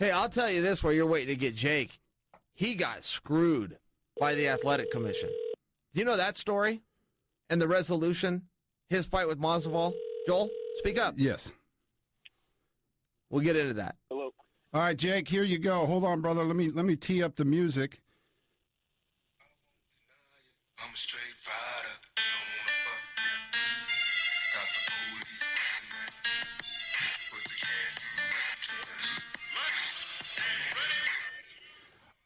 Hey, I'll tell you this while you're waiting to get Jake. He got screwed by the Athletic Commission. Do you know that story? And the resolution? His fight with Masvidal? Joel, speak up. Yes. We'll get into that. Hello. All right, Jake, here you go. Hold on, brother. Let me tee up the music. I'm a straight rider. You don't wanna fuck with me. Got the police but you can't do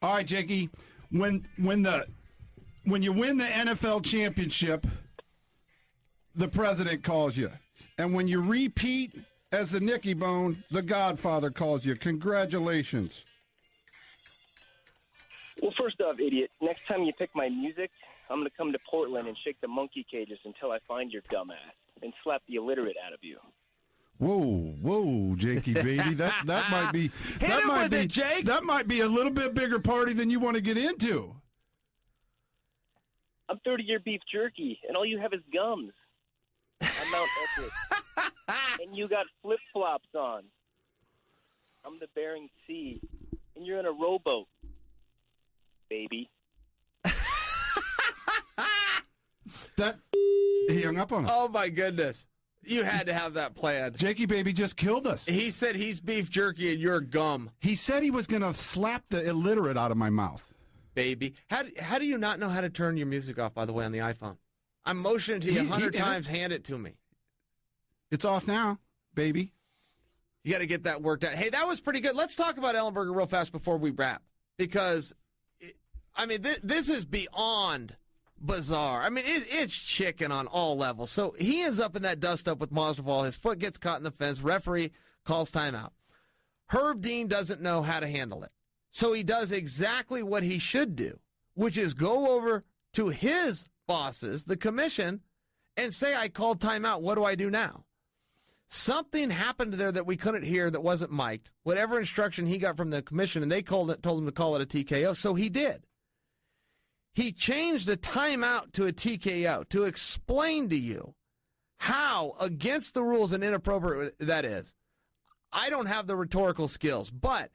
All right, Jakey. When you win the NFL championship, the president calls you. And when you repeat as the Nicky Bone, the Godfather calls you. Congratulations. Well, first off, idiot, next time you pick my music, I'm going to come to Portland and shake the monkey cages until I find your dumb ass and slap the illiterate out of you. Whoa, Jakey baby. That might be Jake. That might be a little bit bigger party than you want to get into. I'm 30-year beef jerky, and all you have is gums. I'm Mount Everest. And you got flip-flops on. I'm the Bering Sea, and you're in a rowboat, baby. That he hung up on us. Oh, my goodness. You had to have that planned. Jakey baby just killed us. He said he's beef jerky and you're gum. He said he was going to slap the illiterate out of my mouth. Baby. How do you not know how to turn your music off, by the way, on the iPhone? I'm motioning to you 100 times. Hand it to me. It's off now, baby. You got to get that worked out. Hey, that was pretty good. Let's talk about Ellenberger real fast before we wrap. Because, this is beyond bizarre. It's chicken on all levels. So he ends up in that dust-up with Masvidal. His foot gets caught in the fence. Referee calls timeout. Herb Dean doesn't know how to handle it. So he does exactly what he should do, which is go over to his bosses, the commission, and say, I called timeout. What do I do now? Something happened there that we couldn't hear that wasn't mic'd. Whatever instruction he got from the commission, and they told him to call it a TKO, so he did. He changed a timeout to a TKO to explain to you how against the rules and inappropriate that is. I don't have the rhetorical skills, but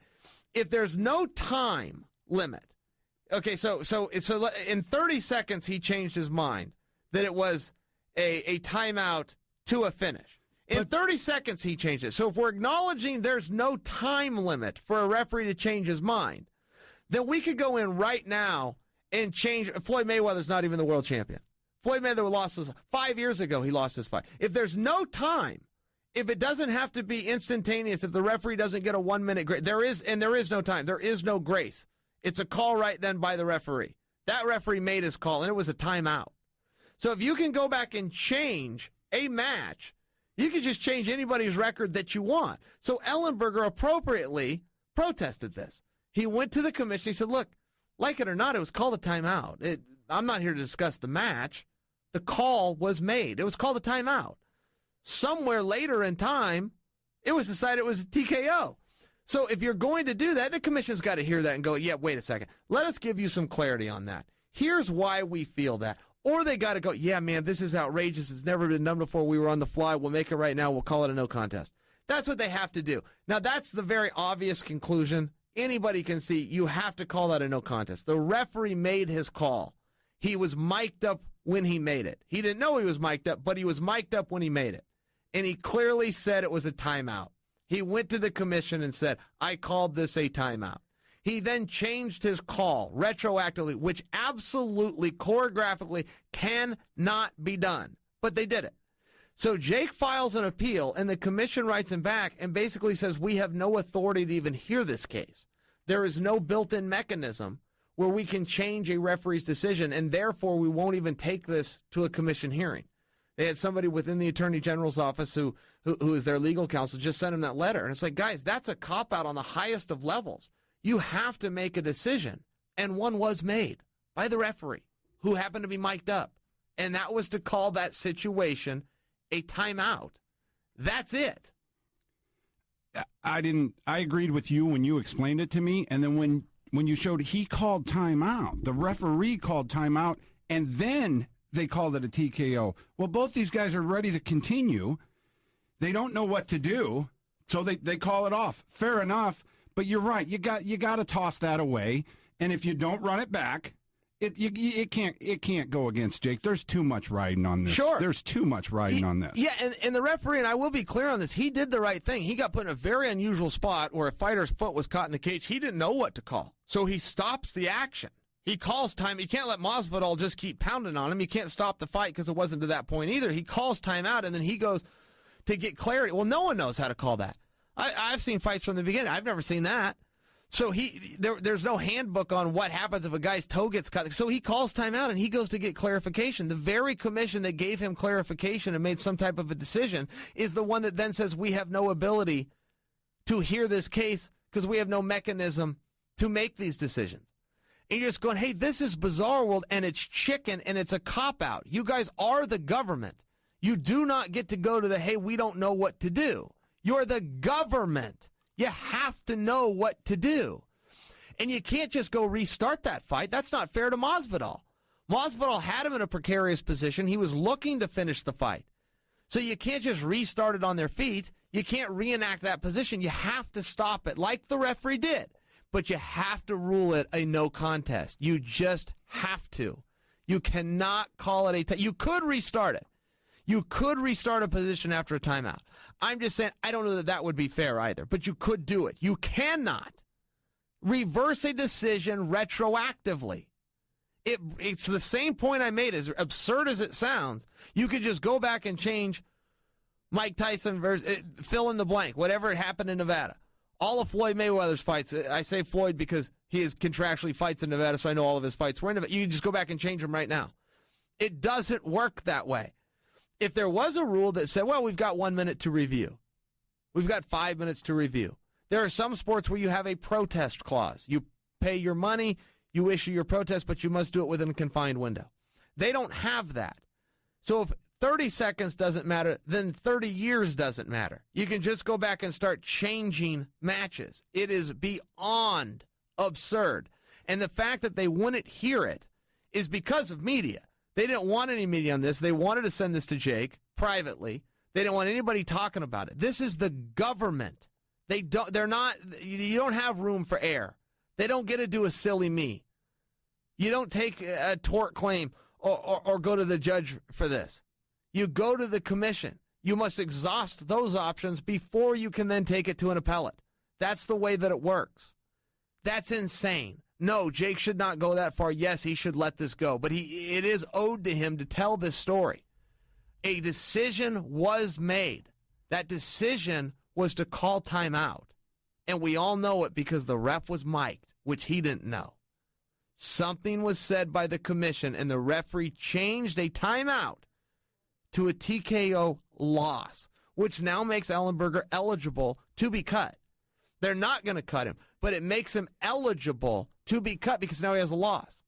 if there's no time limit, okay, so in 30 seconds he changed his mind that it was a timeout to a finish. In 30 seconds he changed it. So if we're acknowledging there's no time limit for a referee to change his mind, then we could go in right now and change. Floyd Mayweather's not even the world champion. Floyd Mayweather lost 5 years ago. He lost his fight. If there's no time, if it doesn't have to be instantaneous, if the referee doesn't get a 1 minute grace, there is no time. There is no grace. It's a call right then by the referee. That referee made his call, and it was a timeout. So if you can go back and change a match, you can just change anybody's record that you want. So Ellenberger appropriately protested this. He went to the commission. He said, look, like it or not, it was called a timeout. I'm not here to discuss the match. The call was made. It was called a timeout. Somewhere later in time, it was decided it was a TKO. So if you're going to do that, the commission's got to hear that and go, yeah, wait a second. Let us give you some clarity on that. Here's why we feel that. Or they got to go, yeah, man, this is outrageous. It's never been done before. We were on the fly. We'll make it right now. We'll call it a no contest. That's what they have to do. Now, that's the very obvious conclusion. Anybody can see you have to call that a no contest. The referee made his call. He was mic'd up when he made it. He didn't know he was mic'd up, but he was mic'd up when he made it. And he clearly said it was a timeout. He went to the commission and said, I called this a timeout. He then changed his call retroactively, which absolutely, choreographically cannot be done. But they did it. So Jake files an appeal, and the commission writes him back and basically says, we have no authority to even hear this case. There is no built-in mechanism where we can change a referee's decision, and therefore we won't even take this to a commission hearing. They had somebody within the Attorney General's office who is their legal counsel just sent him that letter. And it's like, guys, that's a cop-out on the highest of levels. You have to make a decision, and one was made by the referee who happened to be mic'd up, and that was to call that situation a timeout. That's it. I agreed with you when you explained it to me, and then when you showed he called timeout, the referee called timeout, and then they called it a TKO. Well, both these guys are ready to continue. They don't know what to do, so they call it off. Fair enough. But you're right. You got to toss that away. And if you don't run it back, it can't go against Jake. There's too much riding on this. Sure. There's too much riding on this. Yeah, and the referee, and I will be clear on this, he did the right thing. He got put in a very unusual spot where a fighter's foot was caught in the cage. He didn't know what to call. So he stops the action. He calls time. You can't let Masvidal just keep pounding on him. You can't stop the fight because it wasn't to that point either. He calls timeout, and then he goes to get clarity. Well, no one knows how to call that. I've seen fights from the beginning. I've never seen that. So there's no handbook on what happens if a guy's toe gets cut. So he calls timeout, and he goes to get clarification. The very commission that gave him clarification and made some type of a decision is the one that then says we have no ability to hear this case because we have no mechanism to make these decisions. And you're just going, hey, this is bizarre world, and it's chicken, and it's a cop-out. You guys are the government. You do not get to go to the, hey, we don't know what to do. You're the government. You have to know what to do. And you can't just go restart that fight. That's not fair to Masvidal. Masvidal had him in a precarious position. He was looking to finish the fight. So you can't just restart it on their feet. You can't reenact that position. You have to stop it like the referee did. But you have to rule it a no contest. You just have to. You cannot call it you could restart it. You could restart a position after a timeout. I'm just saying, I don't know that that would be fair either, but you could do it. You cannot reverse a decision retroactively. It's the same point I made, as absurd as it sounds. You could just go back and change Mike Tyson versus, fill in the blank, whatever happened in Nevada. All of Floyd Mayweather's fights, I say Floyd because he is contractually fights in Nevada, so I know all of his fights were in Nevada. You can just go back and change them right now. It doesn't work that way. If there was a rule that said, well, we've got 1 minute to review, we've got 5 minutes to review. There are some sports where you have a protest clause. You pay your money, you issue your protest, but you must do it within a confined window. They don't have that. So if 30 seconds doesn't matter, then 30 years doesn't matter. You can just go back and start changing matches. It is beyond absurd. And the fact that they wouldn't hear it is because of media. They didn't want any media on this. They wanted to send this to Jake privately. They didn't want anybody talking about it. This is the government. You don't have room for error. They don't get to do a silly me. You don't take a tort claim or go to the judge for this. You go to the commission. You must exhaust those options before you can then take it to an appellate. That's the way that it works. That's insane. No, Jake should not go that far. Yes, he should let this go. But it is owed to him to tell this story. A decision was made. That decision was to call timeout. And we all know it because the ref was mic'd, which he didn't know. Something was said by the commission, and the referee changed a timeout to a TKO loss, which now makes Ellenberger eligible to be cut. They're not going to cut him, but it makes him eligible to be cut because now he has a loss.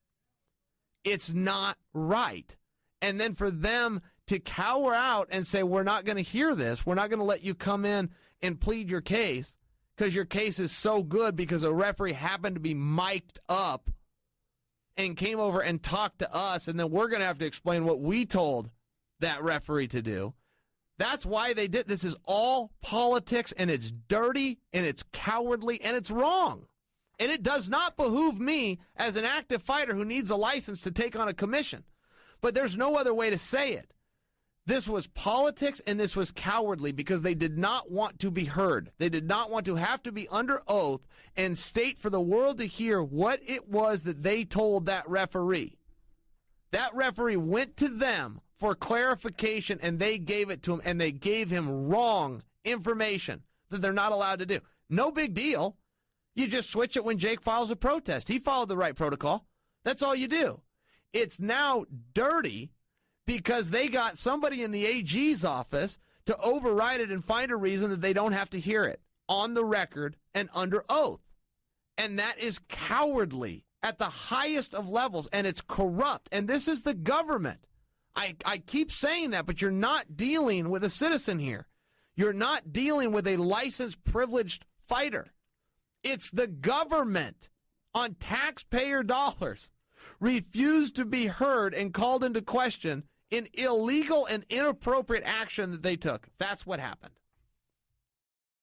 It's not right. And then for them to cower out and say, we're not going to hear this, we're not going to let you come in and plead your case because your case is so good because a referee happened to be mic'd up and came over and talked to us, and then we're going to have to explain what we told that referee to do. That's why they did. This is all politics, and it's dirty, and it's cowardly, and it's wrong. And it does not behoove me as an active fighter who needs a license to take on a commission. But there's no other way to say it. This was politics, and this was cowardly because they did not want to be heard. They did not want to have to be under oath and state for the world to hear what it was that they told that referee. That referee went to them for clarification, and they gave it to him, and they gave him wrong information that they're not allowed to do. No big deal. You just switch it when Jake files a protest. He followed the right protocol. That's all you do. It's now dirty because they got somebody in the AG's office to override it and find a reason that they don't have to hear it on the record and under oath. And that is cowardly at the highest of levels, and it's corrupt. And this is the government. I keep saying that, but you're not dealing with a citizen here. You're not dealing with a licensed, privileged fighter. It's the government on taxpayer dollars refused to be heard and called into question in illegal and inappropriate action that they took. That's what happened.